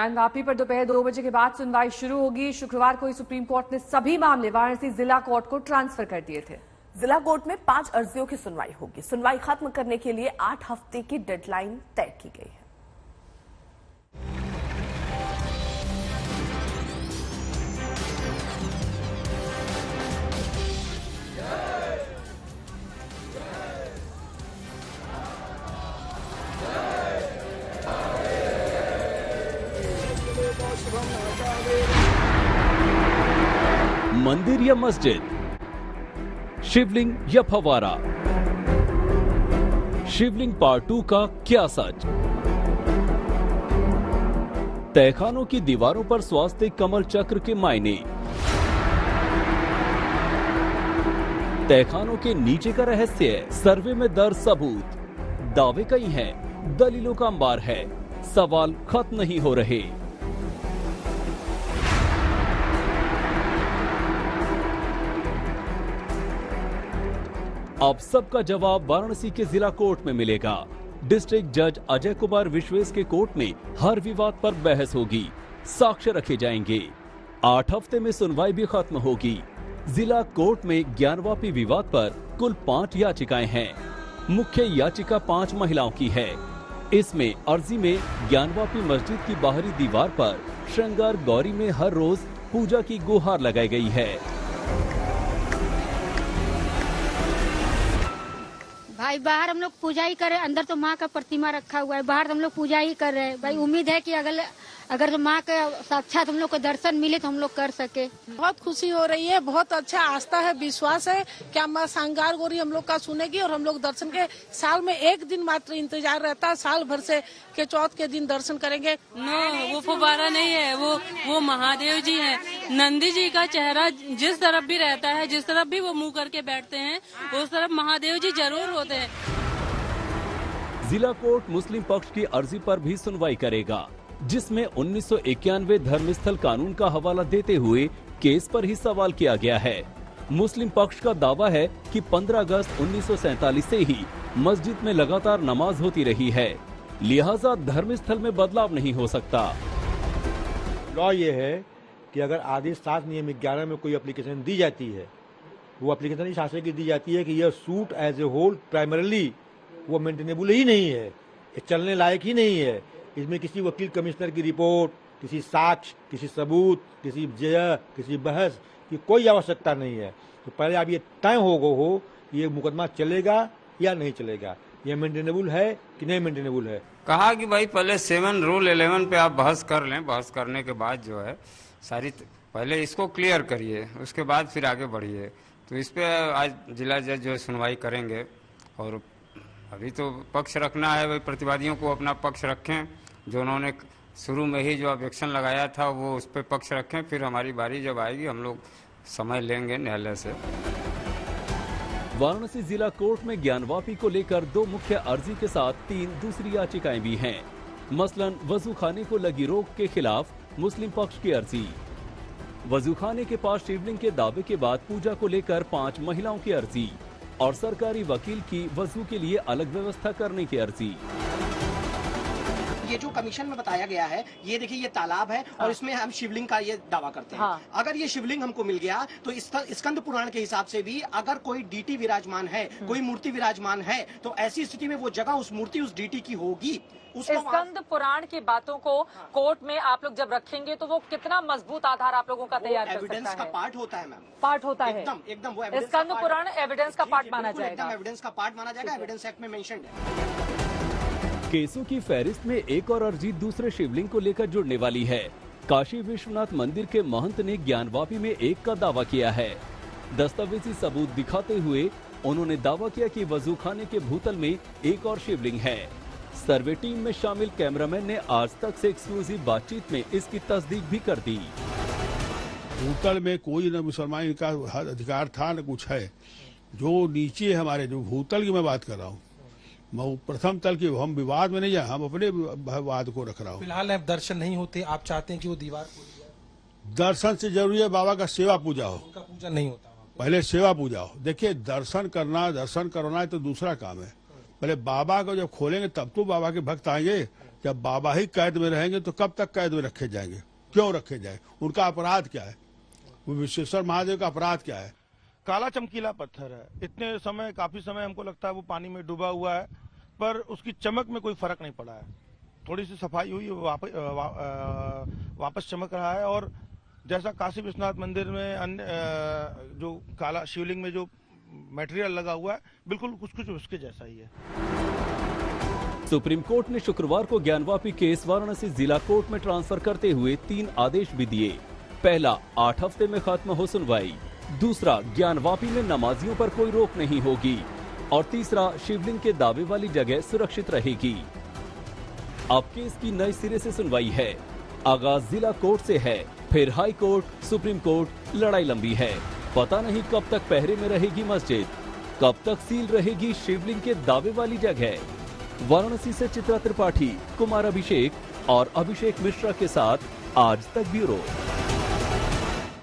ज्ञानवापी पर दोपहर 2 बजे के बाद सुनवाई शुरू होगी। शुक्रवार को ही सुप्रीम कोर्ट ने सभी मामले वाराणसी जिला कोर्ट को ट्रांसफर कर दिए थे। जिला कोर्ट में 5 अर्जियों की सुनवाई होगी। सुनवाई खत्म करने के लिए 8 हफ्ते की डेडलाइन तय की गई है। मंदिर या मस्जिद, शिवलिंग या फव्वारा, शिवलिंग पार्ट 2 का क्या सच? तहखानों की दीवारों पर स्वास्तिक कमल चक्र के मायने, तहखानों के नीचे का रहस्य, सर्वे में दर्ज सबूत, दावे कई हैं, दलीलों का अंबार है, सवाल खत्म नहीं हो रहे। अब सबका जवाब वाराणसी के जिला कोर्ट में मिलेगा। डिस्ट्रिक्ट जज अजय कुमार विश्वेश के कोर्ट में हर विवाद पर बहस होगी, साक्ष्य रखे जाएंगे। 8 हफ्ते में सुनवाई भी खत्म होगी। जिला कोर्ट में ज्ञानवापी विवाद पर कुल 5 याचिकाएं हैं। मुख्य याचिका 5 महिलाओं की है। इसमें अर्जी में ज्ञानवापी मस्जिद की बाहरी दीवार पर श्रृंगार गौरी में हर रोज पूजा की गुहार लगाई गई है। भाई बाहर हम लोग पूजा ही कर रहे हैं, अंदर तो माँ का प्रतिमा रखा हुआ है, बाहर हम लोग पूजा ही कर रहे हैं। भाई उम्मीद है कि अगर माँ का साक्षात हम लोग को दर्शन मिले तो हम लोग कर सके। बहुत खुशी हो रही है, बहुत अच्छा आस्था है, विश्वास है कि माँ श्रृंगार गौरी हम लोग का सुनेगी और हम लोग दर्शन के साल में एक दिन मात्र इंतजार रहता है, साल भर से के चौथ के दिन दर्शन करेंगे। नो, वो फुब्बारा नहीं है, वो महादेव जी हैं। नंदी जी का चेहरा जिस तरफ भी रहता है, जिस तरफ भी वो मुंह करके बैठते हैं, उस तरफ महादेव जी जरूर होते हैं। जिला कोर्ट मुस्लिम पक्ष की अर्जी पर भी सुनवाई करेगा, जिसमें 1991 धर्मस्थल कानून का हवाला देते हुए केस पर ही सवाल किया गया है। मुस्लिम पक्ष का दावा है कि 15 अगस्त 1947 से ही मस्जिद में लगातार नमाज होती रही है, लिहाजा धर्मस्थल में बदलाव नहीं हो सकता। लॉ ये है कि अगर आदेश 7 नियम 11 में कोई एप्लीकेशन दी जाती है, वो एप्लीकेशन इस आशय की दी जाती है कि यह suit as a whole primarily वो मेंटेनेबल ही नहीं है, ये चलने लायक ही नहीं है। इसमें किसी वकील कमिश्नर की रिपोर्ट, किसी साक्ष्य, किसी सबूत, किसी जय, किसी बहस की कोई आवश्यकता नहीं है। तो पहले आप ये तय हो ये मुकदमा चलेगा या नहीं चलेगा, ये मेंटेनेबल है कि नहीं मेंटेनेबल है। कहा कि भाई पहले 7 रूल 11 पे आप बहस कर लें, बहस करने के बाद जो है सारी पहले इसको क्लियर करिए, उसके बाद फिर आगे बढ़िए। तो इस पे आज जिला जज जो सुनवाई करेंगे और अभी तो पक्ष रखना है, वही प्रतिवादियों को अपना पक्ष रखें, जो उन्होंने शुरू में ही जो ऑब्जेक्शन लगाया था वो उस पर पक्ष रखें, फिर हमारी बारी जब आएगी हम लोग समय लेंगे न्यायालय से। वाराणसी जिला कोर्ट में ज्ञानवापी को लेकर 2 मुख्य अर्जी के साथ 3 दूसरी याचिकाएं भी हैं। मसलन वजूखाने को लगी रोक के खिलाफ मुस्लिम पक्ष की अर्जी, वजूखाने के पास शिवलिंग के दावे के बाद पूजा को लेकर 5 महिलाओं की अर्जी और सरकारी वकील की वजू के लिए अलग व्यवस्था करने की अर्जी। ये जो कमीशन में बताया गया है, ये देखिए ये तालाब है और इसमें हम शिवलिंग का ये दावा करते हैं। अगर ये शिवलिंग हमको मिल गया तो स्कंद पुराण के हिसाब से भी अगर कोई डीटी विराजमान है, कोई मूर्ति विराजमान है, तो ऐसी स्थिति में वो जगह उस मूर्ति उस डीटी की होगी। स्कंद पुराण की बातों को कोर्ट में आप लोग जब रखेंगे तो वो कितना मजबूत आधार आप लोगों का तैयार कर सकता है? एविडेंस का पार्ट होता है मैम, पार्ट होता है एकदम वो स्कंद पुराण एविडेंस का पार्ट माना जाएगा, एविडेंस का पार्ट माना जाएगा, एविडेंस एक्ट में मेंशन्ड है। केसों की फहरिस्त में एक और अर्जी दूसरे शिवलिंग को लेकर जुड़ने वाली है। काशी विश्वनाथ मंदिर के महंत ने ज्ञानवापी में एक का दावा किया है। दस्तावेजी सबूत दिखाते हुए उन्होंने दावा किया कि वजूखाने के भूतल में एक और शिवलिंग है। सर्वे टीम में शामिल कैमरामैन ने आज तक से एक्सक्लूसिव बातचीत में इसकी तस्दीक भी कर दी। भूतल में कोई न मुसलमान का अधिकार था न कुछ है। जो नीचे हमारे जो भूतल की मैं बात कर रहा हूँ, प्रथम तल की हम विवाद में नहीं जाए, हम अपने विवाद को रख रहा हूँ। फिलहाल अब दर्शन नहीं होते, आप चाहते हैं कि वो दीवार दर्शन से जरूरी है बाबा का सेवा पूजा हो, उनका पूजा नहीं होता, पहले सेवा पूजा हो। देखिए दर्शन करना है तो दूसरा काम है, पहले बाबा को जब खोलेंगे तब तो बाबा के भक्त आएंगे। जब बाबा ही कैद में रहेंगे तो कब तक कैद में रखे जाएंगे, क्यों रखे जाए, उनका अपराध क्या है, वो विश्वेश्वर महादेव का अपराध क्या है। काला चमकीला पत्थर है, इतने समय काफी समय हमको लगता है वो पानी में डूबा हुआ है, पर उसकी चमक में कोई फर्क नहीं पड़ा है। थोड़ी सी सफाई हुई, वापस चमक रहा है। और जैसा काशी विश्वनाथ मंदिर में अन्य जो काला शिवलिंग में जो मटेरियल लगा हुआ है, बिल्कुल कुछ उसके जैसा ही है। सुप्रीम कोर्ट ने शुक्रवार को ज्ञानवापी केस वाराणसी जिला कोर्ट में ट्रांसफर करते हुए 3 आदेश भी दिए। पहला, 8 हफ्ते में खत्म हो सुनवाई। दूसरा, ज्ञानवापी में नमाजियों पर कोई रोक नहीं होगी। और तीसरा, शिवलिंग के दावे वाली जगह सुरक्षित रहेगी। अब केस की नए सिरे से सुनवाई है। आगाज जिला कोर्ट से है, फिर हाई कोर्ट, सुप्रीम कोर्ट। लड़ाई लंबी है। पता नहीं कब तक पहरे में रहेगी मस्जिद, कब तक सील रहेगी शिवलिंग के दावे वाली जगह। वाराणसी से चित्रा त्रिपाठी, कुमार अभिषेक और अभिषेक मिश्रा के साथ आज तक ब्यूरो।